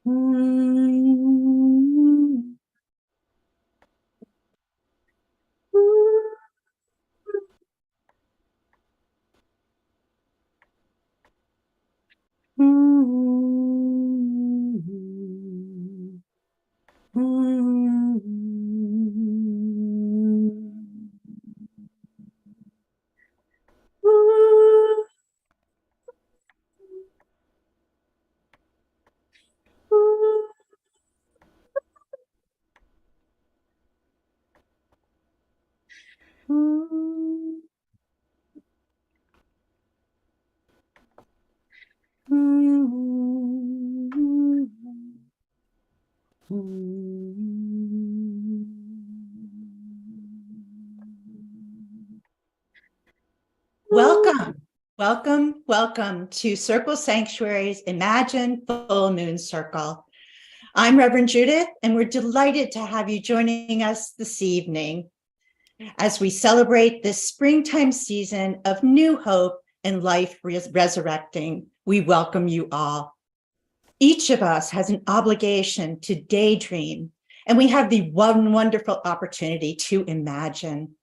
Mm, Welcome, welcome to Circle Sanctuary's Imagine Full Moon Circle. I'm Reverend Judith, and we're delighted to have you joining us this evening as we celebrate this springtime season of new hope and life resurrecting. We welcome you all. Each of us has an obligation to daydream, and we have the one wonderful opportunity to imagine.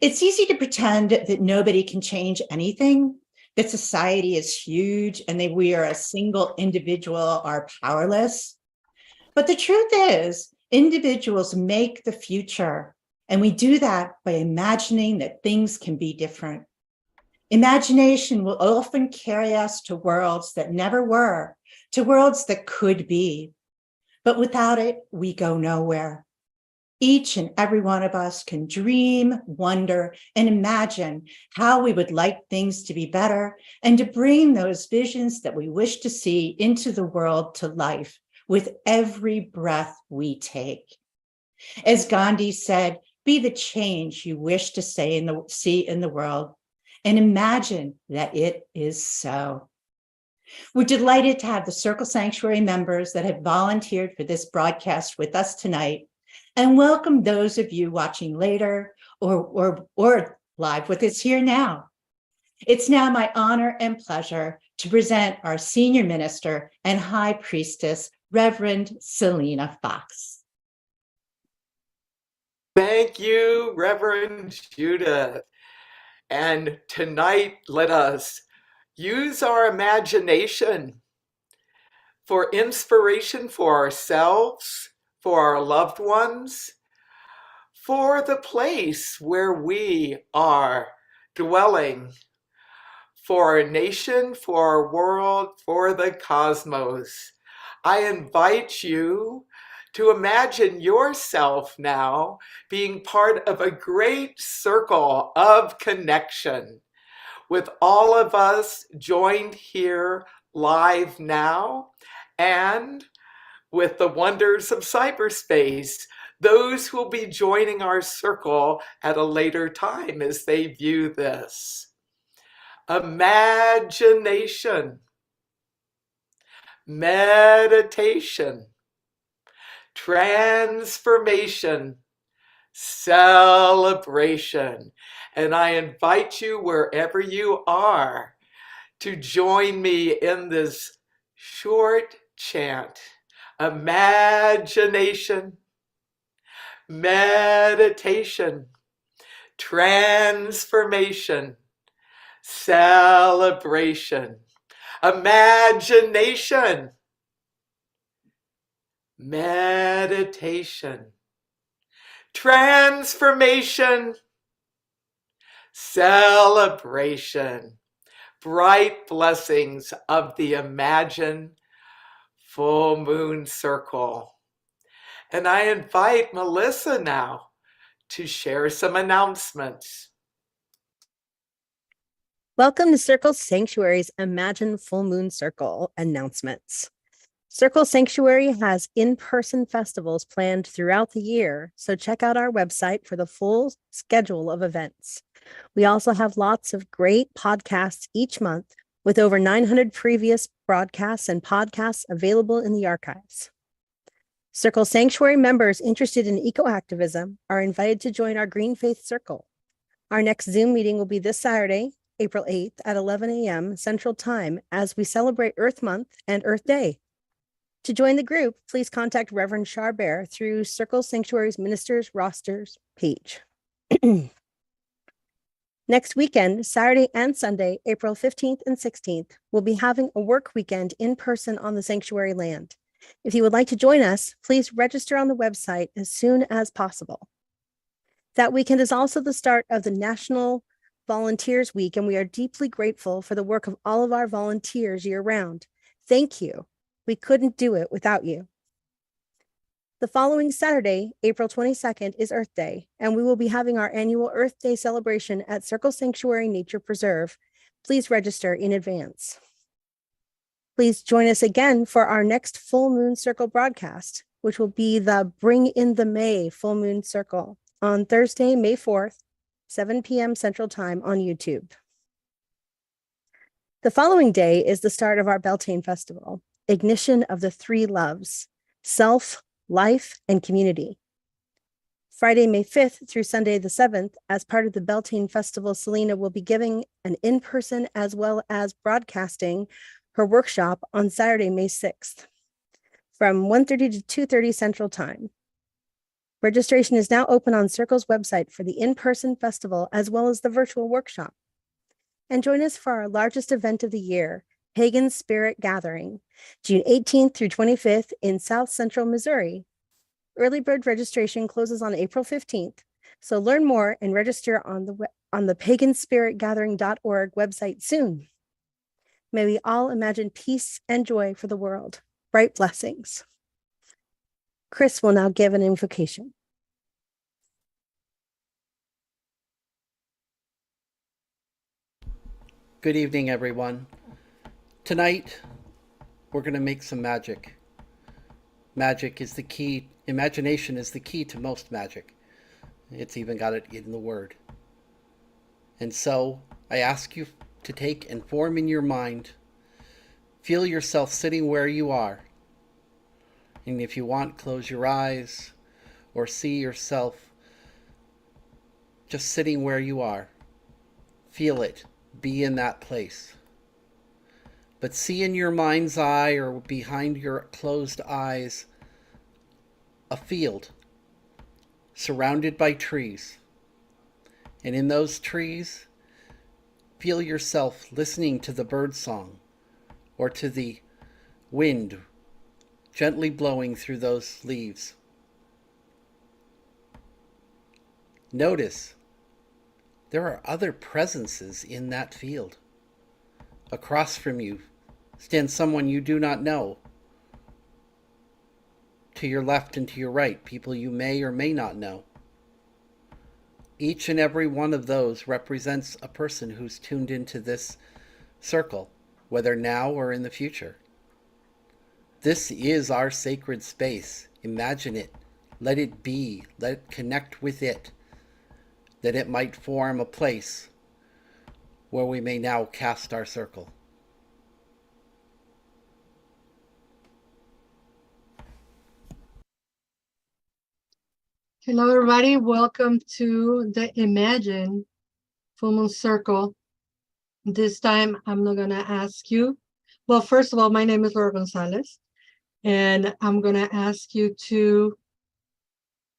It's easy to pretend that nobody can change anything, that society is huge and that we are a single individual are powerless. But the truth is, individuals make the future, and we do that by imagining that things can be different. Imagination will often carry us to worlds that never were, to worlds that could be. But without it, we go nowhere. Each and every one of us can dream, wonder, and imagine how we would like things to be better and to bring those visions that we wish to see into the world to life with every breath we take. As Gandhi said, be the change you wish to see in the world and imagine that it is so. We're delighted to have the Circle Sanctuary members that have volunteered for this broadcast with us tonight, and welcome those of you watching later or live with us here now. It's now my honor and pleasure to present our senior minister and high priestess, Reverend Selena Fox. Thank you, Reverend Judith. And tonight, let us use our imagination for inspiration for ourselves, for our loved ones, for the place where we are dwelling, for our nation, for our world, for the cosmos. I invite you to imagine yourself now being part of a great circle of connection with all of us joined here live now, and with the wonders of cyberspace, those who will be joining our circle at a later time as they view this. Imagination, meditation, transformation, celebration. And I invite you, wherever you are, to join me in this short chant. Imagination, meditation, transformation, celebration. Imagination, meditation, transformation, celebration. Bright blessings of the Imagine Full Moon Circle. And I invite Melissa now to share some announcements. Welcome to Circle Sanctuary's Imagine Full Moon Circle announcements. Circle Sanctuary has in-person festivals planned throughout the year, so check out our website for the full schedule of events. We also have lots of great podcasts each month, with over 900 previous broadcasts and podcasts available in the archives. Circle Sanctuary members interested in eco-activism are invited to join our Green Faith Circle. Our next Zoom meeting will be this Saturday, April 8th at 11 a.m. Central Time as we celebrate Earth Month and Earth Day. To join the group, please contact Reverend Charbert through Circle Sanctuary's Ministers Rosters page. Next weekend, Saturday and Sunday, April 15th and 16th, we'll be having a work weekend in person on the sanctuary land. If you would like to join us, please register on the website as soon as possible. That weekend is also the start of the National Volunteers Week, and we are deeply grateful for the work of all of our volunteers year-round. Thank you. We couldn't do it without you. The following Saturday, April 22nd, is Earth Day, and we will be having our annual Earth Day celebration at Circle Sanctuary Nature Preserve. Please register in advance. Please join us again for our next Full Moon Circle broadcast, which will be the Bring in the May Full Moon Circle on Thursday, May 4th, 7 p.m. Central Time on YouTube. The following day is the start of our Beltane Festival, Ignition of the Three Loves, Self, Life, and Community. Friday, May 5th through Sunday the 7th, as part of the Beltane Festival, Selena will be giving an in-person as well as broadcasting her workshop on Saturday, May 6th from 1:30 to 2:30 Central Time. Registration is now open on Circle's website for the in-person festival as well as the virtual workshop. And join us for our largest event of the year, Pagan Spirit Gathering, June 18th through 25th in South Central Missouri. Early bird registration closes on April 15th, so learn more and register on the paganspiritgathering.org website soon. May we all imagine peace and joy for the world. Bright blessings. Chris will now give an invocation. Good evening, everyone. Tonight, we're going to make some magic. Magic is the key. Imagination is the key to most magic. It's even got it in the word. And so, I ask you to take and form in your mind, feel yourself sitting where you are. And if you want, close your eyes or see yourself just sitting where you are. Feel it. Be in that place. But see in your mind's eye or behind your closed eyes a field surrounded by trees. And in those trees, feel yourself listening to the bird song or to the wind gently blowing through those leaves. Notice there are other presences in that field. Across from you stands someone you do not know. To your left and to your right, people you may or may not know. Each and every one of those represents a person who's tuned into this circle, whether now or in the future. This is our sacred space. Imagine it. Let it be. Let it connect with it, that it might form a place where we may now cast our circle. Hello, everybody. Welcome to the Imagine Full Moon Circle. This time, I'm not going to ask you. Well, first of all, my name is Laura Gonzalez, and I'm going to ask you to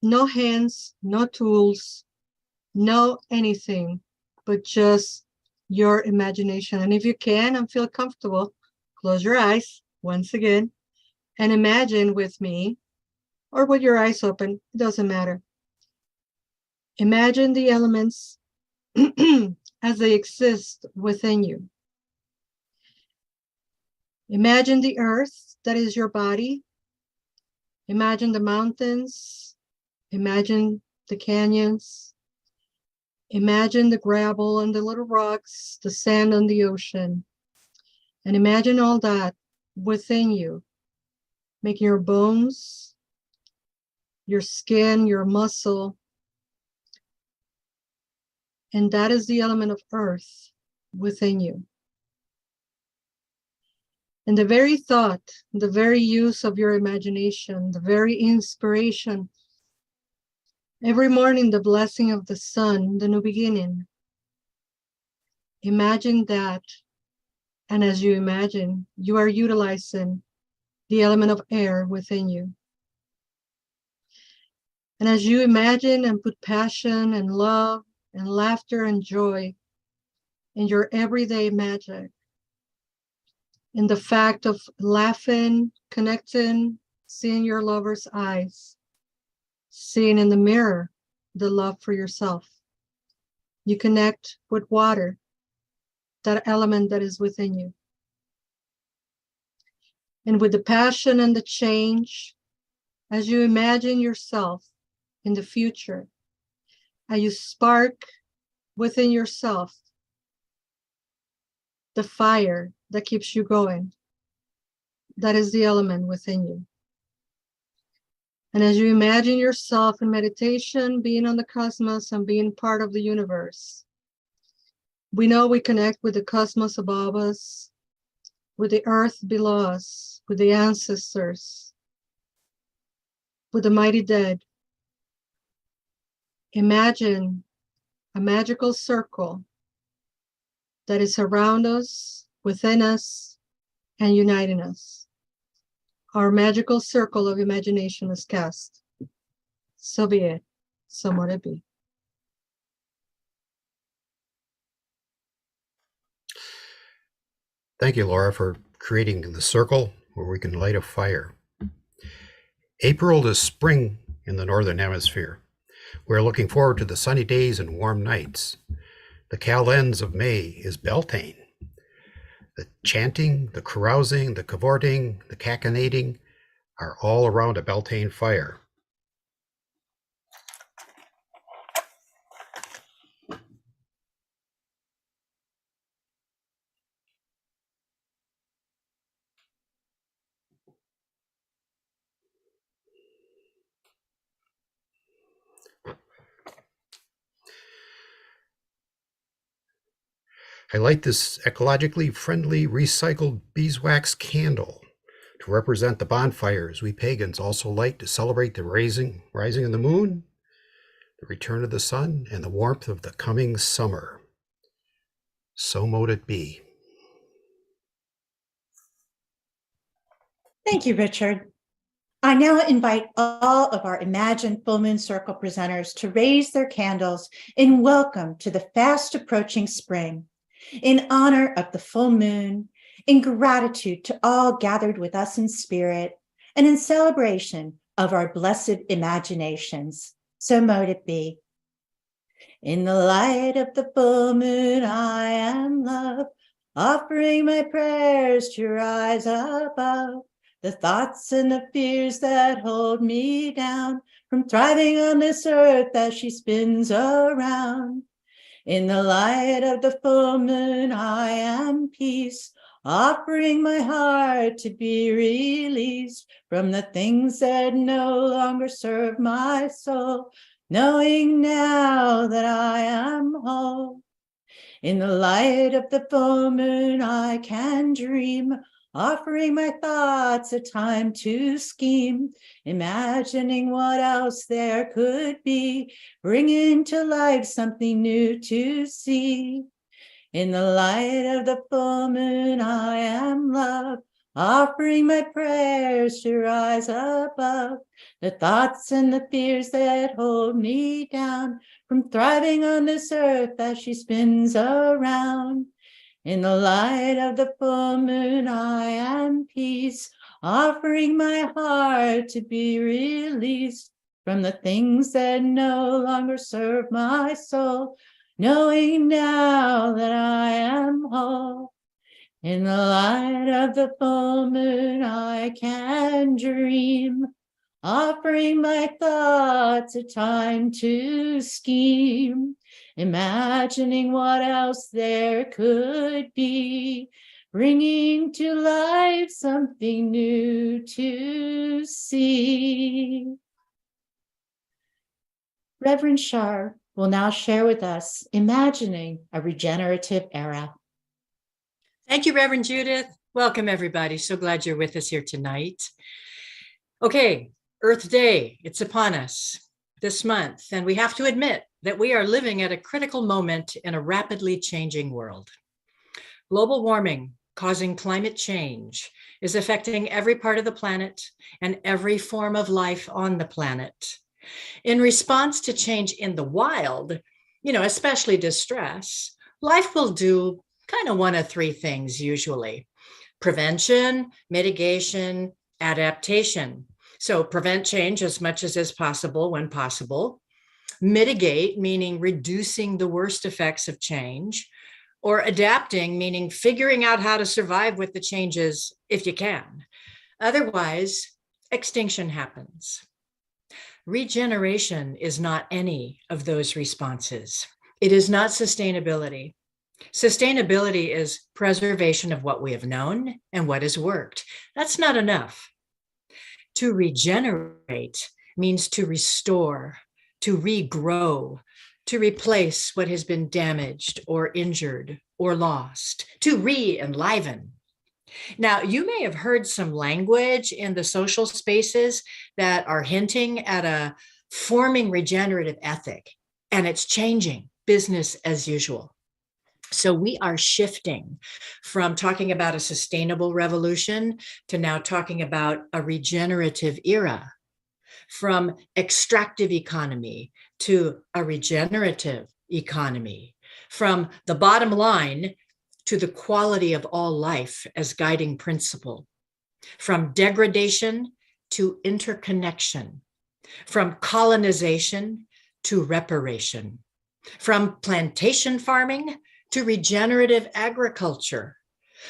no hands, no tools, no anything, but just your imagination. And if you can and feel comfortable, close your eyes once again and imagine with me, or with your eyes open, it doesn't matter. Imagine the elements as they exist within you. Imagine the earth that is your body. Imagine the mountains. Imagine the canyons. Imagine the gravel and the little rocks, the sand on the ocean. And imagine all that within you, making your bones, your skin, your muscle. And that is the element of earth within you. And the very thought, the very use of your imagination, the very inspiration, every morning the blessing of the sun, the new beginning. Imagine that. And as you imagine, you are utilizing the element of air within you. And as you imagine and put passion and love and laughter and joy in your everyday magic, in the fact of laughing, connecting, seeing your lover's eyes, seeing in the mirror the love for yourself. You connect with water, that element that is within you. And with the passion and the change, as you imagine yourself in the future, as you spark within yourself the fire that keeps you going, that is the element within you. And as you imagine yourself in meditation, being on the cosmos and being part of the universe, we know we connect with the cosmos above us, with the earth below us, with the ancestors, with the mighty dead. Imagine a magical circle that is around us, within us, and uniting us. Our magical circle of imagination is cast. So be it. So might it be. Thank you, Laura, for creating the circle where we can light a fire. April is spring in the Northern Hemisphere. We're looking forward to the sunny days and warm nights. The calends of May is Beltane. The chanting, the carousing, the cavorting, the cachinnating are all around a Beltane fire. I light this ecologically friendly recycled beeswax candle to represent the bonfires we pagans also light to celebrate the rising of the moon, the return of the sun, and the warmth of the coming summer. So mote it be. Thank you, Richard. I now invite all of our Imagine Full Moon Circle presenters to raise their candles in welcome to the fast approaching spring, in honor of the full moon, in gratitude to all gathered with us in spirit, and in celebration of our blessed imaginations. So mote it be. In the light of the full moon, I am love, offering my prayers to rise above the thoughts and the fears that hold me down from thriving on this earth as she spins around. In the light of the full moon, I am peace, offering my heart to be released from the things that no longer serve my soul, knowing now that I am whole. In the light of the full moon, I can dream, offering my thoughts a time to scheme, imagining what else there could be, bringing to life something new to see. In the light of the full moon, I am love, offering my prayers to rise above the thoughts and the fears that hold me down from thriving on this earth as she spins around. In the light of the full moon, I am peace, offering my heart to be released from the things that no longer serve my soul, knowing now that I am whole. In the light of the full moon, I can dream, offering my thoughts a time to scheme, imagining what else there could be, bringing to life something new to see. Reverend Shar will now share with us Imagining a Regenerative Era. Thank you, Reverend Judith. Welcome, everybody. So glad you're with us here tonight. Okay, Earth Day, it's upon us this month, and we have to admit that we are living at a critical moment in a rapidly changing world. Global warming causing climate change is affecting every part of the planet and every form of life on the planet. In response to change in the wild, especially distress, life will do kind of one of three things usually: prevention, mitigation, adaptation. So prevent change as much as is possible when possible. Mitigate, meaning reducing the worst effects of change, or adapting, meaning figuring out how to survive with the changes if you can. Otherwise, extinction happens. Regeneration is not any of those responses. It is not sustainability. Sustainability is preservation of what we have known and what has worked. That's not enough. To regenerate means to restore, to regrow, to replace what has been damaged or injured or lost, to re-enliven. Now, you may have heard some language in the social spaces that are hinting at a forming regenerative ethic, and it's changing business as usual. So we are shifting from talking about a sustainable revolution to now talking about a regenerative era, from extractive economy to a regenerative economy, from the bottom line to the quality of all life as guiding principle, from degradation to interconnection, from colonization to reparation, from plantation farming to regenerative agriculture,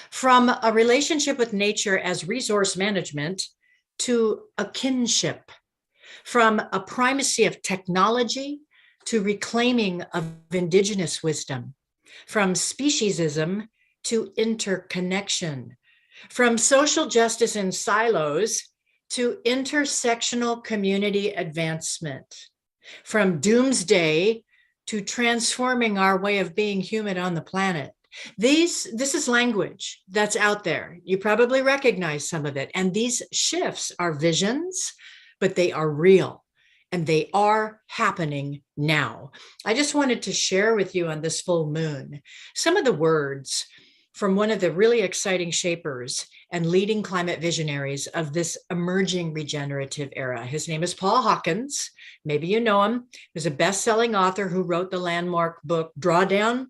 from a relationship with nature as resource management to a kinship, from a primacy of technology to reclaiming of indigenous wisdom, from speciesism to interconnection, from social justice in silos to intersectional community advancement, from doomsday to transforming our way of being human on the planet. This is language that's out there. You probably recognize some of it. And these shifts are visions, but they are real and they are happening now. I just wanted to share with you on this full moon some of the words from one of the really exciting shapers and leading climate visionaries of this emerging regenerative era. His name is Paul Hawkins. Maybe you know him. He's a best-selling author who wrote the landmark book Drawdown,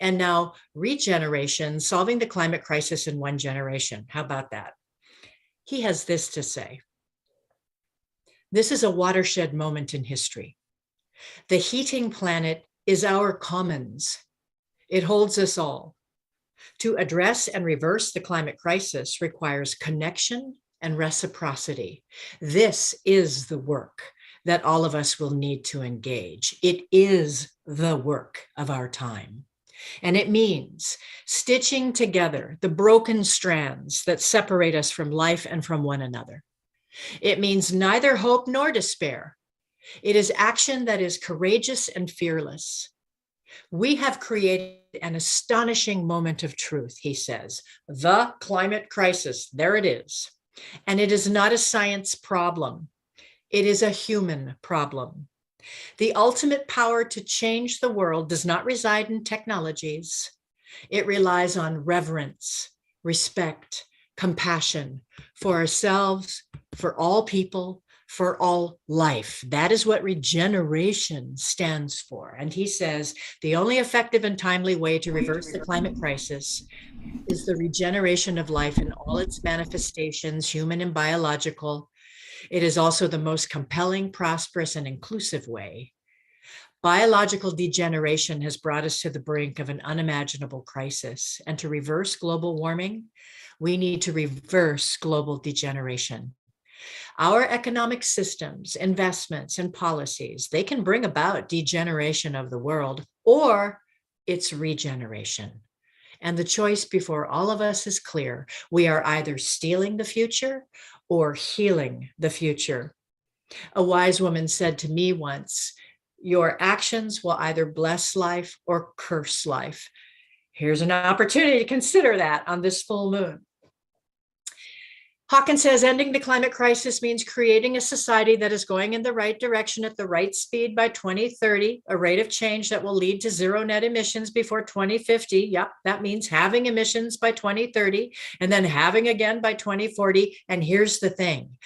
and now Regeneration, Solving the Climate Crisis in One Generation. How about that? He has this to say: this is a watershed moment in history. The heating planet is our commons. It holds us all. To address and reverse the climate crisis requires connection and reciprocity. This is the work that all of us will need to engage. It is the work of our time. And it means stitching together the broken strands that separate us from life and from one another. It means neither hope nor despair. It is action that is courageous and fearless. We have created an astonishing moment of truth, he says. The climate crisis, there it is. And it is not a science problem. It is a human problem. The ultimate power to change the world does not reside in technologies. It relies on reverence, respect, compassion for ourselves, for all people, for all life. That is what regeneration stands for. And he says the only effective and timely way to reverse the climate crisis is the regeneration of life in all its manifestations, human and biological. It is also the most compelling, prosperous, and inclusive way. Biological degeneration has brought us to the brink of an unimaginable crisis. And to reverse global warming, we need to reverse global degeneration. Our economic systems, investments, and policies, they can bring about degeneration of the world or its regeneration. And the choice before all of us is clear. We are either stealing the future or healing the future. A wise woman said to me once, your actions will either bless life or curse life. Here's an opportunity to consider that on this full moon. Hawkins says ending the climate crisis means creating a society that is going in the right direction at the right speed by 2030, a rate of change that will lead to zero net emissions before 2050. Yep, that means having emissions by 2030 and then having again by 2040. And here's the thing.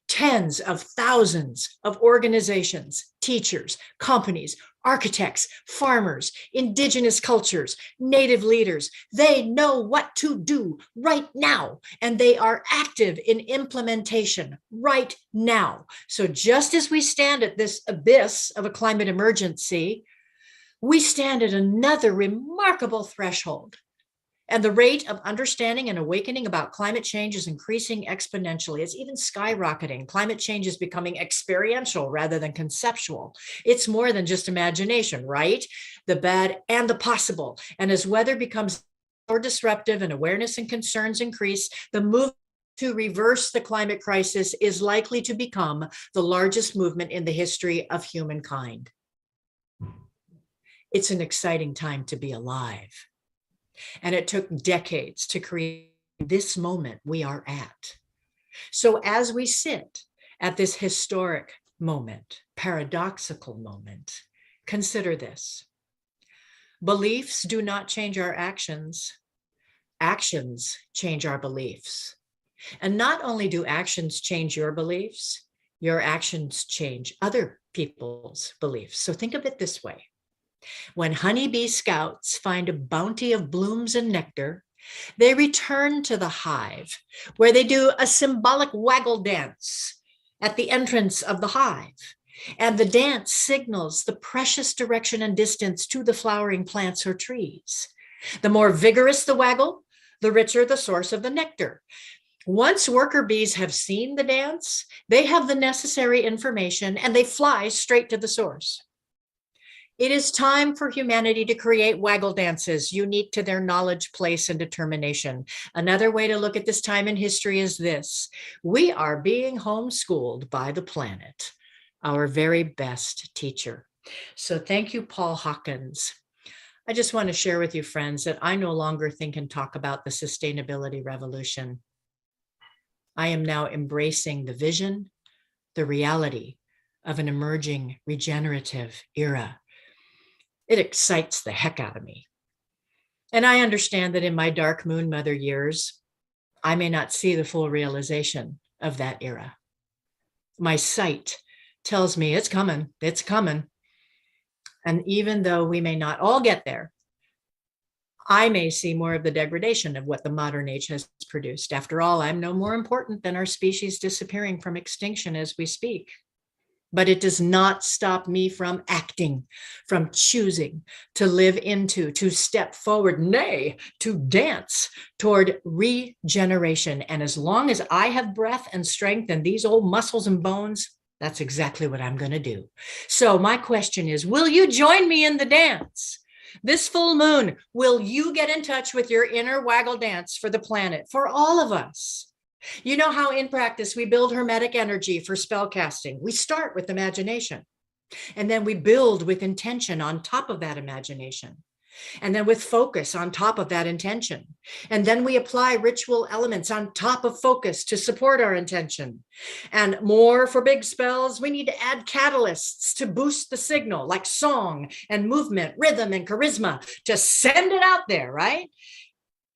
Tens of thousands of organizations, teachers, companies, architects, farmers, indigenous cultures, native leaders, they know what to do right now, and they are active in implementation right now. So just as we stand at this abyss of a climate emergency, we stand at another remarkable threshold. And the rate of understanding and awakening about climate change is increasing exponentially. It's even skyrocketing. Climate change is becoming experiential rather than conceptual. It's more than just imagination, right? The bad and the possible. And as weather becomes more disruptive and awareness and concerns increase, the movement to reverse the climate crisis is likely to become the largest movement in the history of humankind. It's an exciting time to be alive. And it took decades to create this moment we are at. So as we sit at this historic moment, paradoxical moment, consider this. Beliefs do not change our actions. Actions change our beliefs. And not only do actions change your beliefs, your actions change other people's beliefs. So think of it this way. When honeybee scouts find a bounty of blooms and nectar, they return to the hive where they do a symbolic waggle dance at the entrance of the hive. And the dance signals the precious direction and distance to the flowering plants or trees. The more vigorous the waggle, the richer the source of the nectar. Once worker bees have seen the dance, they have the necessary information and they fly straight to the source. It is time for humanity to create waggle dances unique to their knowledge, place, and determination. Another way to look at this time in history is this. We are being homeschooled by the planet, our very best teacher. So thank you, Paul Hawkins. I just want to share with you, friends, that I no longer think and talk about the sustainability revolution. I am now embracing the vision, the reality of an emerging regenerative era. It excites the heck out of me. And I understand that in my dark moon mother years, I may not see the full realization of that era. My sight tells me it's coming, it's coming. And even though we may not all get there, I may see more of the degradation of what the modern age has produced. After all, I'm no more important than our species disappearing from extinction as we speak. But it does not stop me from acting, from choosing to live into, to step forward, nay, to dance toward regeneration. And as long as I have breath and strength and these old muscles and bones, that's exactly what I'm going to do. So my question is, will you join me in the dance? This full moon, will you get in touch with your inner waggle dance for the planet, for all of us? You know how in practice we build hermetic energy for spell casting. We start with imagination, and then we build with intention on top of that imagination, and then with focus on top of that intention. And then we apply ritual elements on top of focus to support our intention. And more for big spells, we need to add catalysts to boost the signal, like song and movement, rhythm and charisma, to send it out there, right?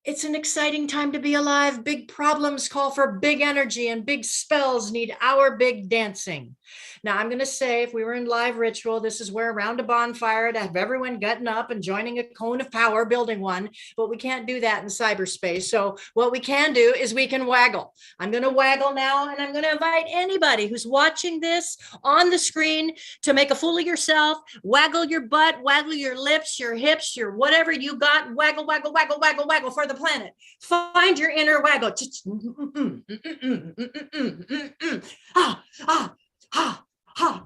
It's an exciting time to be alive. Big problems call for big energy, and big spells need our big dancing. Now, I'm going to say, if we were in live ritual, this is where around a bonfire to have everyone getting up and joining a cone of power, building one, but we can't do that in cyberspace. So what we can do is we can waggle. I'm going to waggle now, and I'm going to invite anybody who's watching this on the screen to make a fool of yourself, waggle your butt, waggle your lips, your hips, your whatever you got, waggle, waggle, waggle, waggle, waggle for the planet. Find your inner waggle.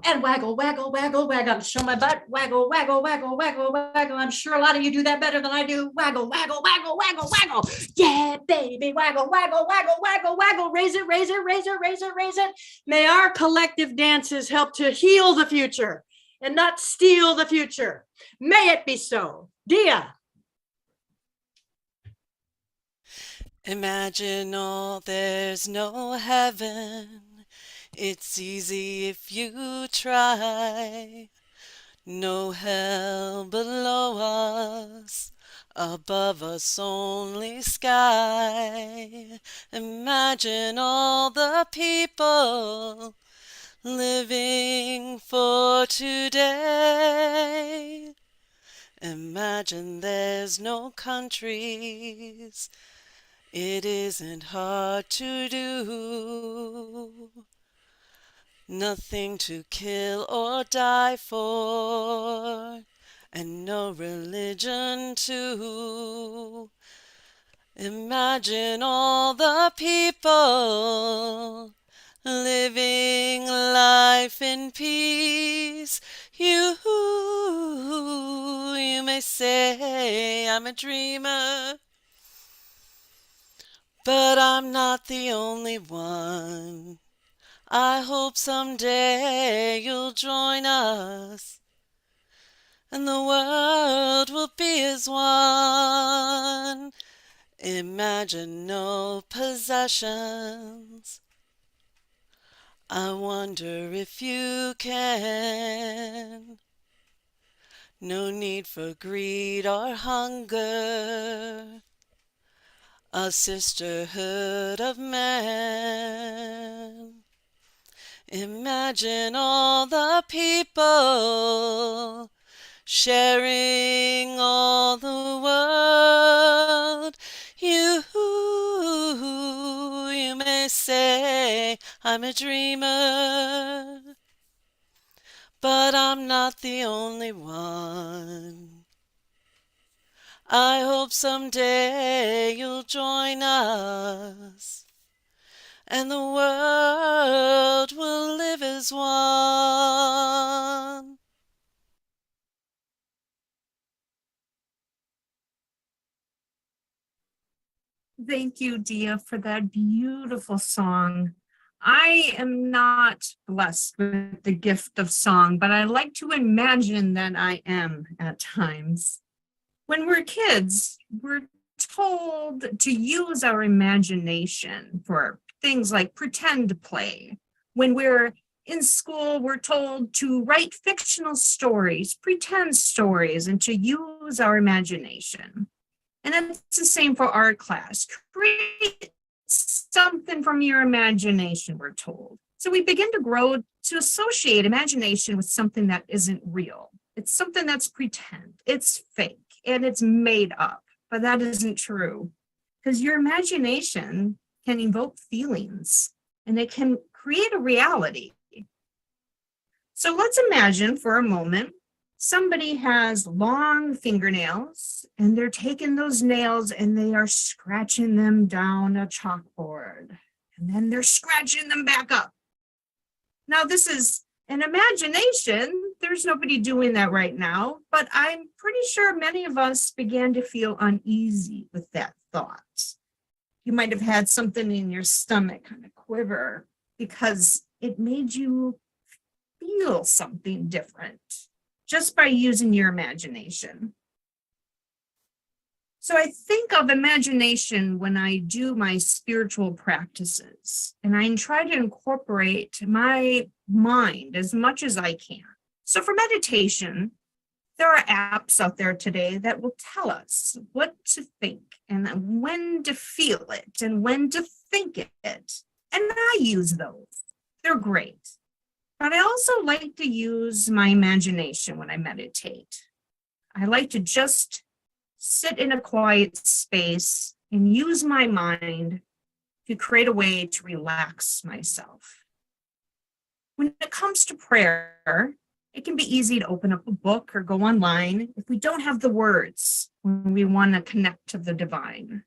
And waggle, waggle, waggle, waggle. Show my butt. Waggle, waggle, waggle, waggle, waggle. I'm sure a lot of you do that better than I do. Waggle, waggle, waggle, waggle, waggle. Yeah, baby. Waggle, waggle, waggle, waggle, waggle. Raise it, raise it, raise it, raise it, raise it. May our collective dances help to heal the future and not steal the future. May it be so. Dia. Imagine all there's no heaven. It's easy if you try. No hell below us, above us only sky. Imagine all the people living for today. Imagine there's no countries. It isn't hard to do. Nothing to kill or die for, and no religion too. Imagine all the people living life in peace. You may say I'm a dreamer, but I'm not the only one. I hope someday you'll join us, and the world will be as one. Imagine no possessions. I wonder if you can. No need for greed or hunger. A sisterhood of men. Imagine all the people sharing all the world. You may say I'm a dreamer, but I'm not the only one. I hope someday you'll join us, and the world will live as one. Thank you, Dia, for that beautiful song. I am not blessed with the gift of song, but I like to imagine that I am at times. When we're kids, we're told to use our imagination for things like pretend play. When we're in school, we're told to write fictional stories, pretend stories, and to use our imagination. And it's the same for art class. Create something from your imagination, we're told. So we begin to grow to associate imagination with something that isn't real. It's something that's pretend, it's fake, and it's made up. But that isn't true, because your imagination can evoke feelings and it can create a reality. So let's imagine for a moment somebody has long fingernails and they're taking those nails and they are scratching them down a chalkboard, and then they're scratching them back up. Now, this is an imagination. There's nobody doing that right now, but I'm pretty sure many of us began to feel uneasy with that thought. You might have had something in your stomach kind of quiver because it made you feel something different just by using your imagination. So I think of imagination when I do my spiritual practices, and I try to incorporate my mind as much as I can. So for meditation, there are apps out there today that will tell us what to think and when to feel it and when to think it. And I use those. They're great. But I also like to use my imagination when I meditate. I like to just sit in a quiet space and use my mind to create a way to relax myself. When it comes to prayer, it can be easy to open up a book or go online if we don't have the words when we want to connect to the divine.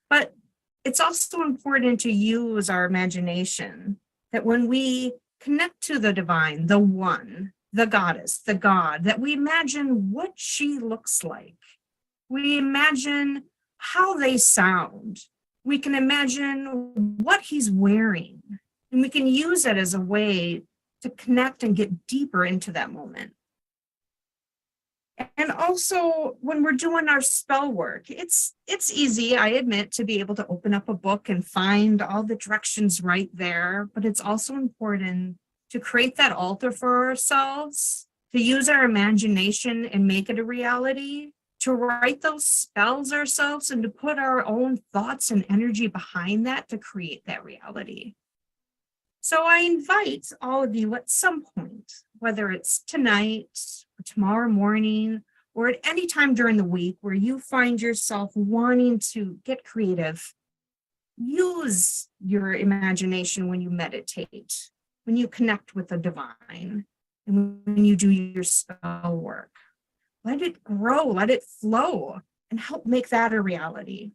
But it's also important to use our imagination, that when we connect to the divine, the one, the goddess, the God, that we imagine what she looks like. We imagine how they sound. We can imagine what he's wearing, and we can use it as a way to connect and get deeper into that moment. And also when we're doing our spell work, it's easy, I admit, to be able to open up a book and find all the directions right there, but it's also important to create that altar for ourselves, to use our imagination and make it a reality, to write those spells ourselves and to put our own thoughts and energy behind that to create that reality. So I invite all of you at some point, whether it's tonight or tomorrow morning, or at any time during the week where you find yourself wanting to get creative, use your imagination when you meditate, when you connect with the divine, and when you do your spell work. Let it grow, let it flow, and help make that a reality.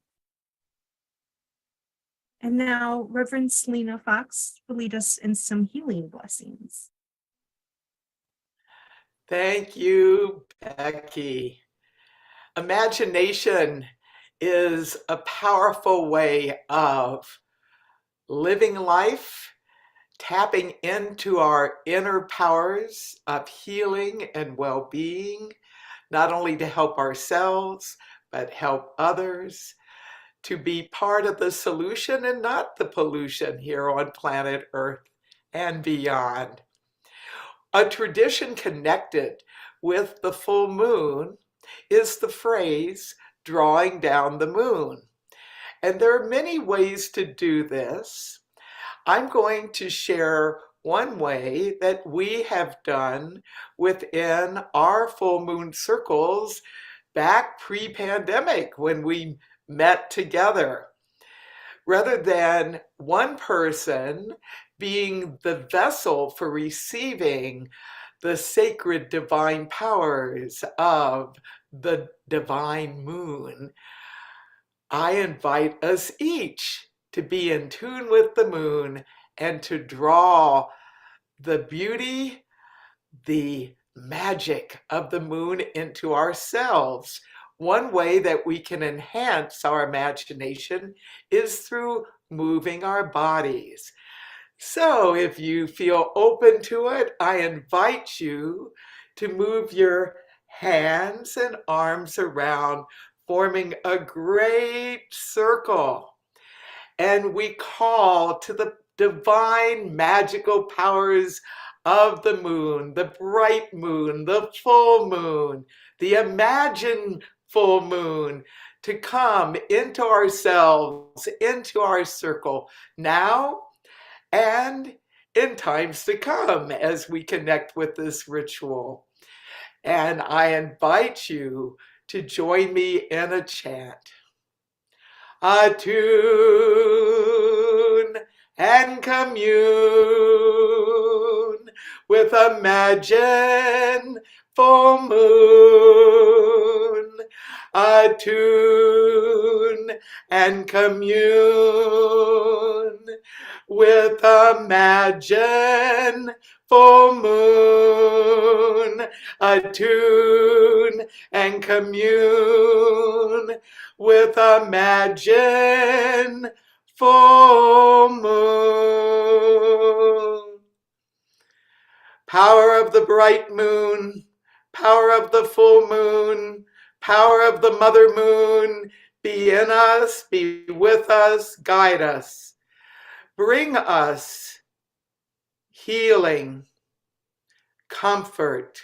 And now, Reverend Selena Fox will lead us in some healing blessings. Thank you, Becky. Imagination is a powerful way of living life, tapping into our inner powers of healing and well-being, not only to help ourselves, but help others, to be part of the solution and not the pollution here on planet Earth and beyond. A tradition connected with the full moon is the phrase, drawing down the moon. And there are many ways to do this. I'm going to share one way that we have done within our full moon circles back pre-pandemic when we met together. Rather than one person being the vessel for receiving the sacred divine powers of the divine moon, I invite us each to be in tune with the moon and to draw the beauty, the magic of the moon into ourselves. One way that we can enhance our imagination is through moving our bodies. So if you feel open to it, I invite you to move your hands and arms around, forming a great circle. And we call to the divine magical powers of the moon, the bright moon, the full moon, the imagined full moon, to come into ourselves, into our circle now and in times to come as we connect with this ritual. And I invite you to join me in a chant. Attune and commune with a magic full moon. Attune and commune with a magic full moon. Attune and commune with a magic full moon. Power of the bright moon, power of the full moon, power of the mother moon, be in us, be with us, guide us. Bring us healing, comfort,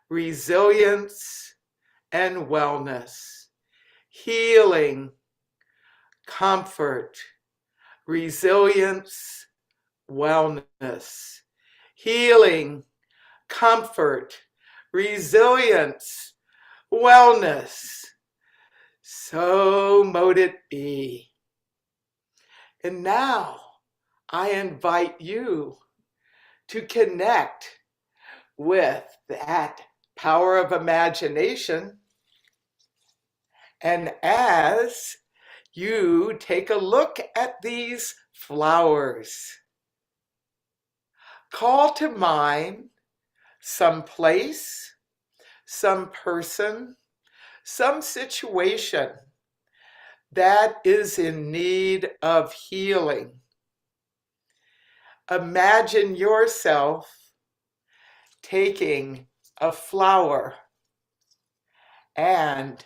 resilience, and wellness. Healing, comfort, resilience, wellness. Healing, comfort, resilience, wellness. So mote it be. And now I invite you to connect with that power of imagination. And as you take a look at these flowers, call to mind some place, some person, some situation that is in need of healing. Imagine yourself taking a flower and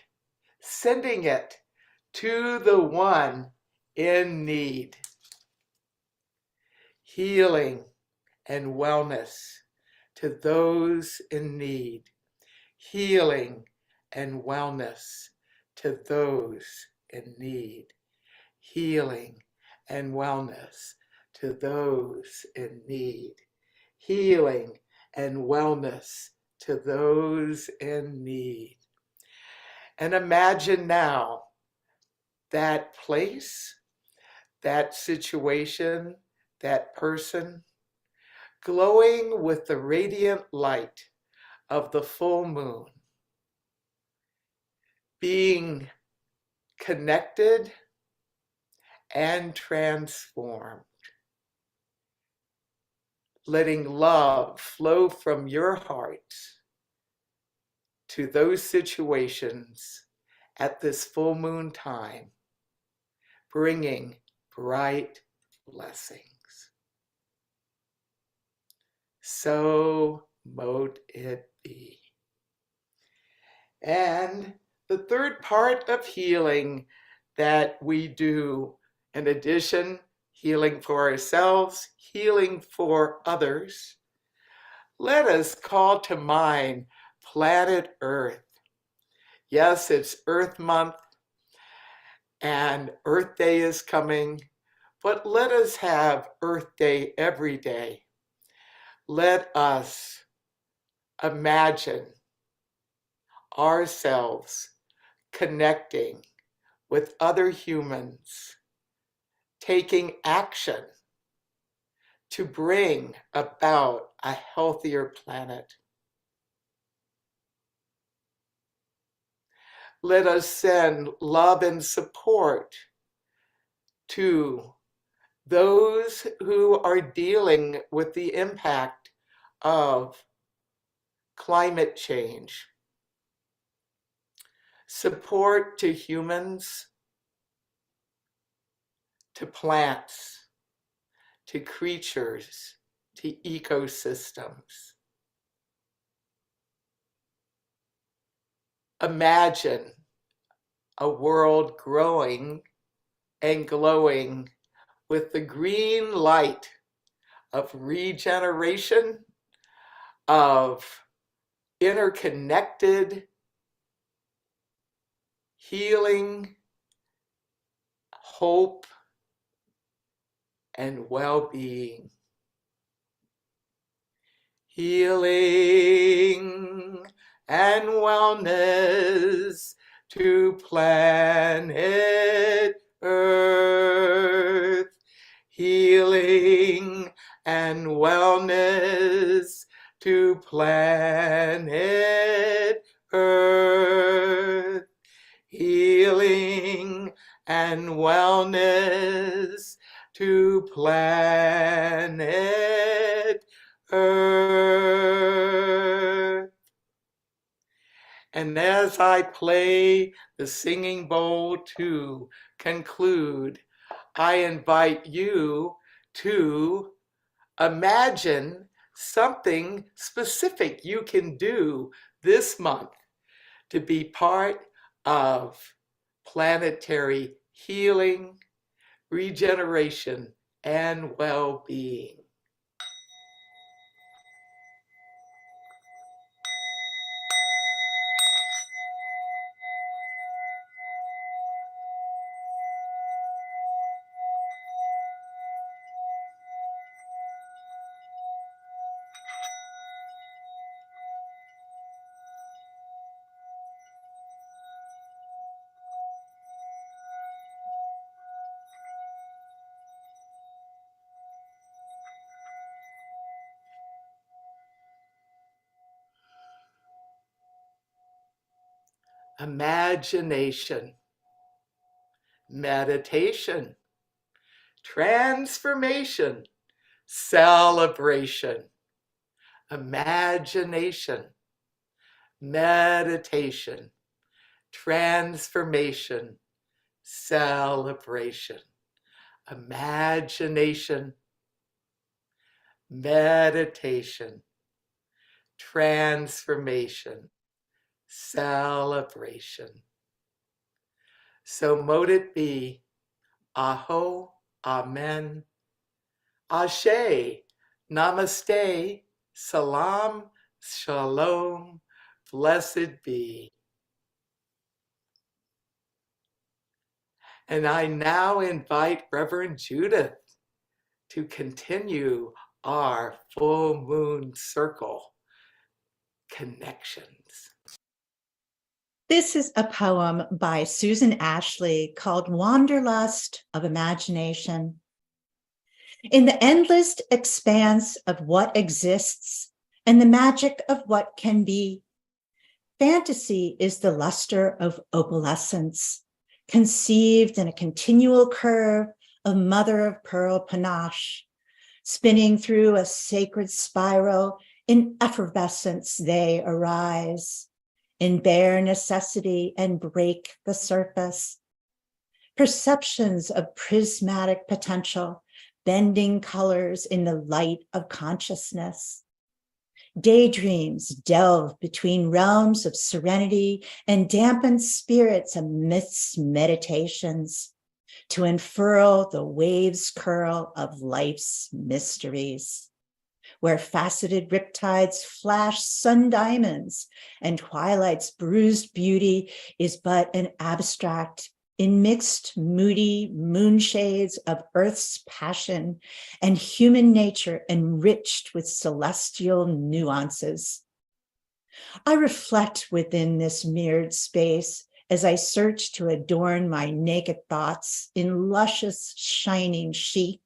sending it to the one in need. Healing and wellness to those in need. Healing and wellness to those in need. Healing and wellness to those in need. Healing and wellness to those in need. And imagine now that place, that situation, that person, glowing with the radiant light of the full moon, being connected and transformed, letting love flow from your heart to those situations at this full moon time, bringing bright blessings. So mote it be. And the third part of healing that we do, in addition, healing for ourselves, healing for others, let us call to mind planet Earth. Yes, it's Earth Month and Earth Day is coming, but let us have Earth Day every day. Let us imagine ourselves connecting with other humans, taking action to bring about a healthier planet. Let us send love and support to those who are dealing with the impact of climate change. Support to humans, to plants, to creatures, to ecosystems. Imagine a world growing and glowing with the green light of regeneration, of interconnected healing, hope, and well-being. Healing and wellness to planet Earth. Healing and wellness to planet Earth. Healing and wellness to planet Earth. And as I play the singing bowl to conclude, I invite you to imagine something specific you can do this month to be part of planetary healing, regeneration, and well-being. Imagination, meditation, transformation, celebration. Imagination, meditation, transformation, celebration. Imagination, meditation, transformation, celebration. So mote it be. Aho, amen, ashe, namaste, salam, shalom, blessed be. And I now invite Reverend Judith to continue our full moon circle connections. This is a poem by Susan Ashley called Wanderlust of Imagination. In the endless expanse of what exists and the magic of what can be, fantasy is the luster of opalescence, conceived in a continual curve of mother of pearl panache, spinning through a sacred spiral. In effervescence they arise, in bare necessity, and break the surface. Perceptions of prismatic potential, bending colors in the light of consciousness. Daydreams delve between realms of serenity and dampened spirits amidst meditations to unfurl the waves curl of life's mysteries, where faceted riptides flash sun diamonds and twilight's bruised beauty is but an abstract in mixed, moody moonshades of earth's passion and human nature enriched with celestial nuances. I reflect within this mirrored space as I search to adorn my naked thoughts in luscious, shining chic,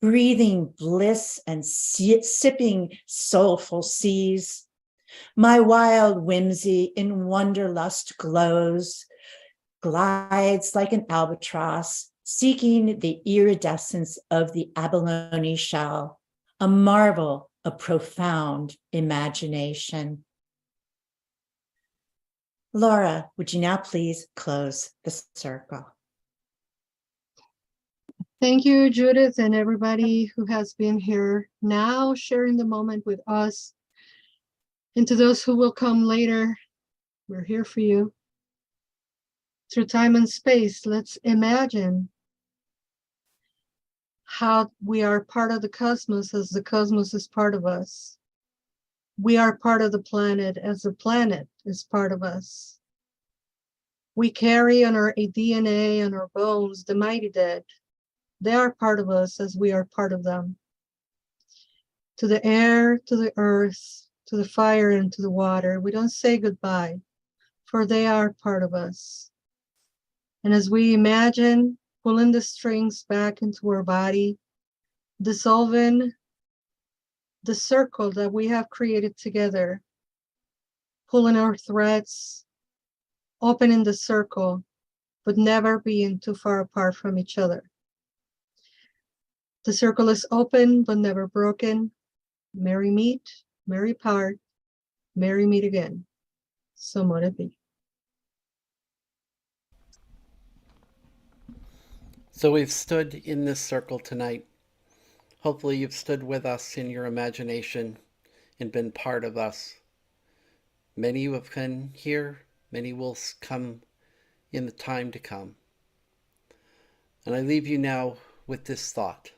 breathing bliss and sipping soulful seas. My wild whimsy in wanderlust glows, glides like an albatross, seeking the iridescence of the abalone shell, a marvel of profound imagination. Laura, would you now please close the circle? Thank you, Judith, and everybody who has been here now sharing the moment with us. And to those who will come later, we're here for you. Through time and space, let's imagine how we are part of the cosmos as the cosmos is part of us. We are part of the planet as the planet is part of us. We carry on our DNA and our bones the mighty dead. They are part of us as we are part of them. To the air, to the earth, to the fire, and to the water, we don't say goodbye, for they are part of us. And as we imagine pulling the strings back into our body, dissolving the circle that we have created together, pulling our threads, opening the circle, but never being too far apart from each other. The circle is open, but never broken. Merry meet, merry part, merry meet again. So mote it be. So we've stood in this circle tonight. Hopefully you've stood with us in your imagination and been part of us. Many have come here, many will come in the time to come. And I leave you now with this thought.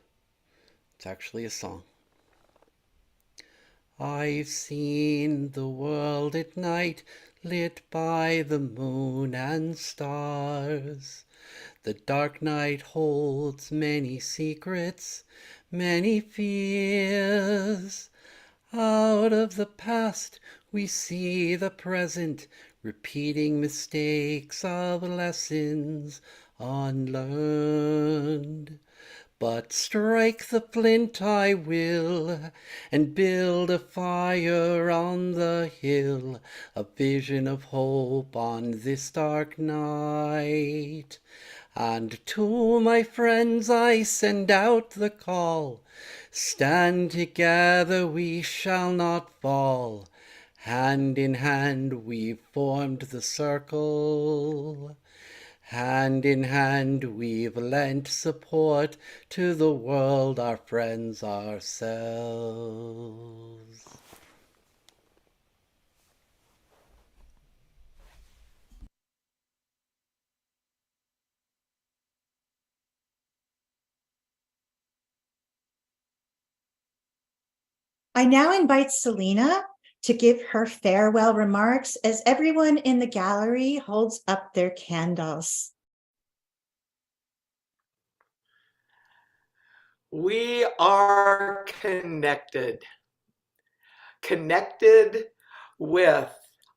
It's actually a song. I've seen the world at night lit by the moon and stars. The dark night holds many secrets, many fears. Out of the past we see the present, repeating mistakes of lessons unlearned. But strike the flint I will, and build a fire on the hill, a vision of hope on this dark night. And to my friends I send out the call, stand together, we shall not fall. Hand in hand we've formed the circle. Hand in hand we've lent support to the world, our friends, ourselves. I now invite Selena to give her farewell remarks as everyone in the gallery holds up their candles. We are connected with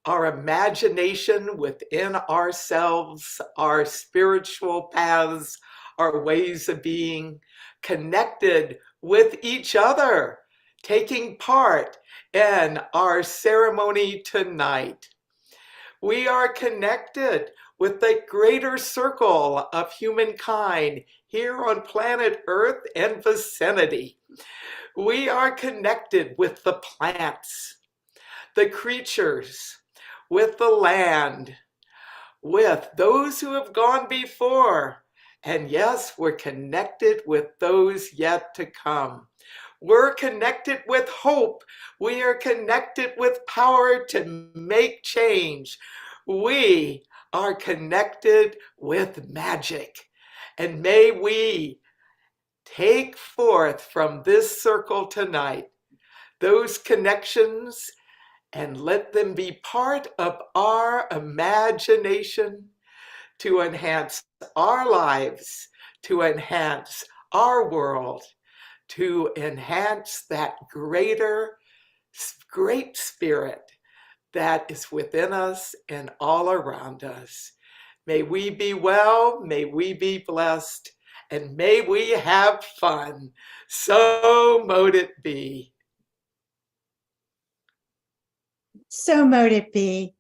our imagination within ourselves, our spiritual paths, our ways of being, connected with each other, taking part in our ceremony tonight. We are connected with the greater circle of humankind here on planet Earth and vicinity. We are connected with the plants, the creatures, with the land, with those who have gone before. And yes, we're connected with those yet to come. We're connected with hope. We are connected with power to make change. We are connected with magic. And may we take forth from this circle tonight those connections and let them be part of our imagination to enhance our lives, to enhance our world, to enhance that great spirit that is within us and all around us. May we be well, may we be blessed, and may we have fun. So mote it be. So mote it be.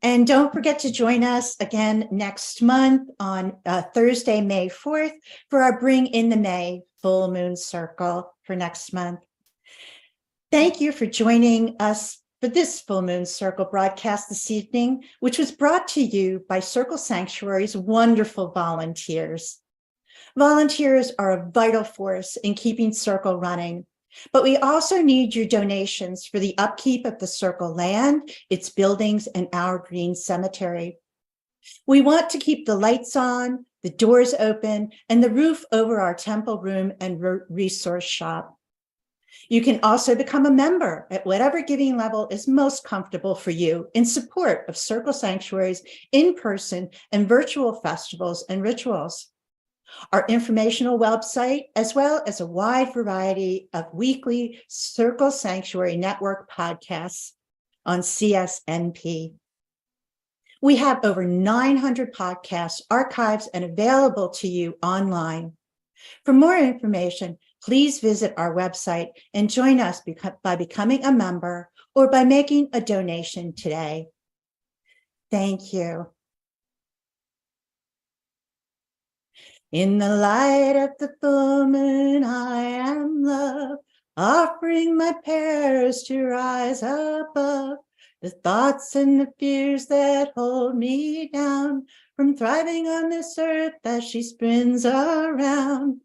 And don't forget to join us again next month on Thursday, May 4th, for our Bring in the May Full Moon Circle for next month. Thank you for joining us for this Full Moon Circle broadcast this evening, which was brought to you by Circle Sanctuary's wonderful volunteers. Volunteers are a vital force in keeping Circle running. But we also need your donations for the upkeep of the Circle land, its buildings, and our green cemetery. We want to keep the lights on, the doors open, and the roof over our temple room and resource shop. You can also become a member at whatever giving level is most comfortable for you in support of Circle Sanctuary's in-person and virtual festivals and rituals. Our informational website, as well as a wide variety of weekly Circle Sanctuary Network podcasts on CSNP. We have over 900 podcasts archived and available to you online. For more information, please visit our website and join us by becoming a member or by making a donation today. Thank you. In the light of the full moon, I am love, offering my prayers to rise above the thoughts and the fears that hold me down from thriving on this earth as she spins around.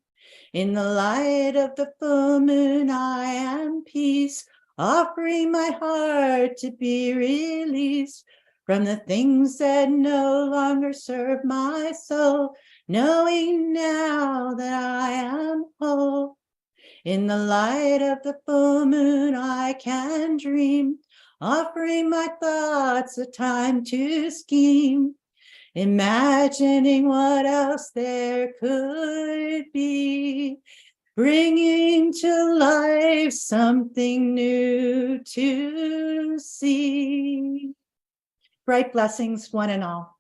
In the light of the full moon, I am peace, offering my heart to be released from the things that no longer serve my soul, knowing now that I am whole. In the light of the full moon, I can dream, offering my thoughts a time to scheme, imagining what else there could be, bringing to life something new to see. Bright blessings, one and all.